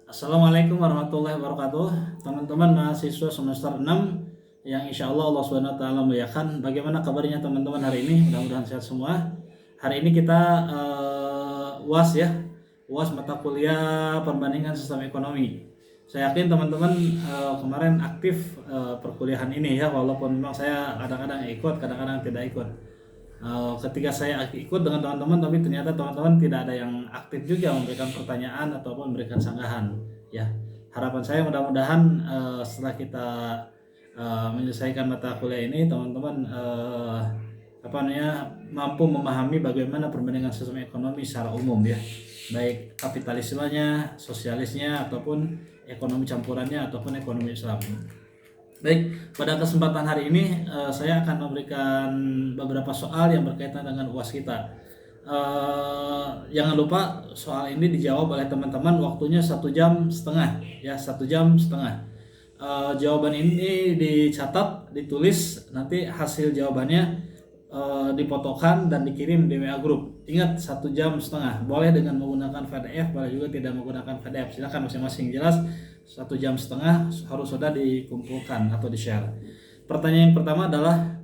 Assalamualaikum warahmatullahi wabarakatuh. Teman-teman mahasiswa semester 6 yang insya Allah Subhanahu wa taala muliakan. Bagaimana kabarnya teman-teman hari ini? Mudah-mudahan sehat semua. Hari ini kita UAS ya. UAS mata kuliah perbandingan sistem ekonomi. Saya yakin teman-teman kemarin aktif perkuliahan ini ya, walaupun memang saya kadang-kadang ikut, kadang-kadang tidak ikut. Ketika saya ikut dengan teman-teman, tapi ternyata teman-teman tidak ada yang aktif juga memberikan pertanyaan ataupun memberikan sanggahan ya. Harapan saya mudah-mudahan setelah kita menyelesaikan mata kuliah ini, teman-teman mampu memahami bagaimana perbandingan sistem ekonomi secara umum ya, baik kapitalismenya, sosialisnya, ataupun ekonomi campurannya, ataupun ekonomi Islam. Baik, pada kesempatan hari ini saya akan memberikan beberapa soal yang berkaitan dengan UAS kita. Jangan lupa soal ini dijawab oleh teman-teman, waktunya 1,5 jam ya, 1,5 jam. Jawaban ini dicatat, ditulis, nanti hasil jawabannya difotokan dan dikirim di WA grup. Ingat 1,5 jam, boleh dengan menggunakan PDF, boleh juga tidak menggunakan PDF, silakan masing-masing. Jelas 1,5 jam harus sudah dikumpulkan atau di-share. Pertanyaan yang pertama adalah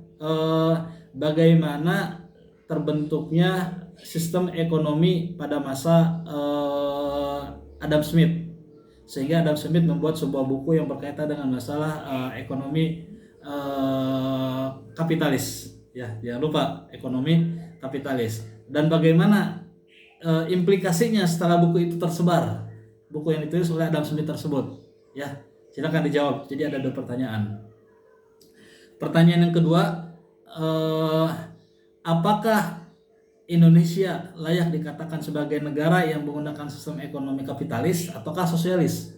bagaimana terbentuknya sistem ekonomi pada masa Adam Smith, sehingga Adam Smith membuat sebuah buku yang berkaitan dengan masalah ekonomi kapitalis ya, jangan lupa ekonomi kapitalis, dan bagaimana implikasinya setelah buku itu tersebar, buku yang ditulis oleh Adam Smith tersebut ya. Silakan dijawab. Jadi ada 2 pertanyaan. Pertanyaan yang kedua, apakah Indonesia layak dikatakan sebagai negara yang menggunakan sistem ekonomi kapitalis ataukah sosialis?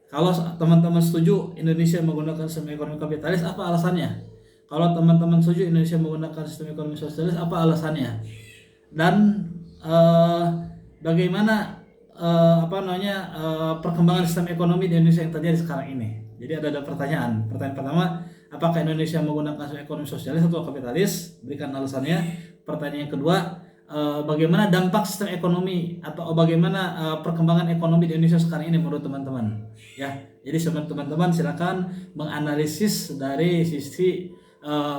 Kalau teman-teman setuju Indonesia menggunakan sistem ekonomi kapitalis, apa alasannya? Kalau teman-teman setuju Indonesia menggunakan sistem ekonomi sosialis, apa alasannya? Dan bagaimana perkembangan sistem ekonomi di Indonesia yang terjadi sekarang ini? Jadi ada 2 pertanyaan. Pertanyaan pertama, apakah Indonesia menggunakan sistem ekonomi sosialis atau kapitalis? Berikan alasannya. Pertanyaan yang kedua, bagaimana dampak sistem ekonomi atau bagaimana perkembangan ekonomi di Indonesia sekarang ini menurut teman-teman? Ya, jadi teman-teman silakan menganalisis dari sisi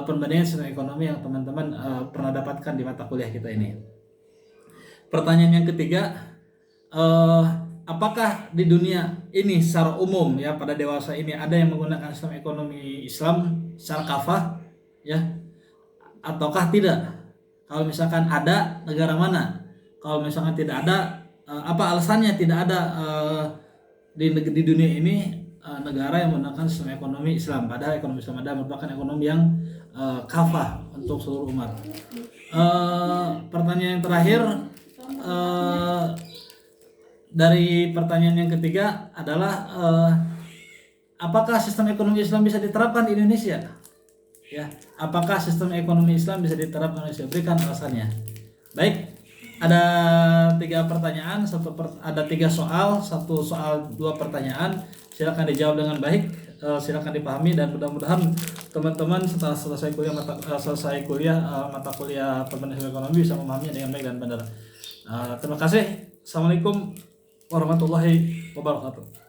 perbandingan sistem ekonomi yang teman-teman pernah dapatkan di mata kuliah kita ini. Pertanyaan yang ketiga, apakah di dunia ini secara umum ya, pada dewasa ini ada yang menggunakan sistem ekonomi Islam secara kafah ya, ataukah tidak? Kalau misalkan ada, negara mana? Kalau misalkan tidak ada, apa alasannya tidak ada di dunia ini negara yang menggunakan sistem ekonomi Islam? Padahal ekonomi Islam ada merupakan ekonomi yang kafah untuk seluruh umat. Pertanyaan yang terakhir, dari pertanyaan yang ketiga adalah apakah sistem ekonomi Islam bisa diterapkan di Indonesia? Ya, apakah sistem ekonomi Islam bisa diterapkan di Indonesia? Berikan alasannya. Baik, ada 3 pertanyaan, ada 3 soal, 1 soal 2 pertanyaan. Silakan dijawab dengan baik, silakan dipahami, dan mudah-mudahan teman-teman setelah selesai kuliah mata kuliah perbandingan ekonomi bisa memahaminya dengan baik dan benar. Terima kasih. Assalamualaikum warahmatullahi wabarakatuh.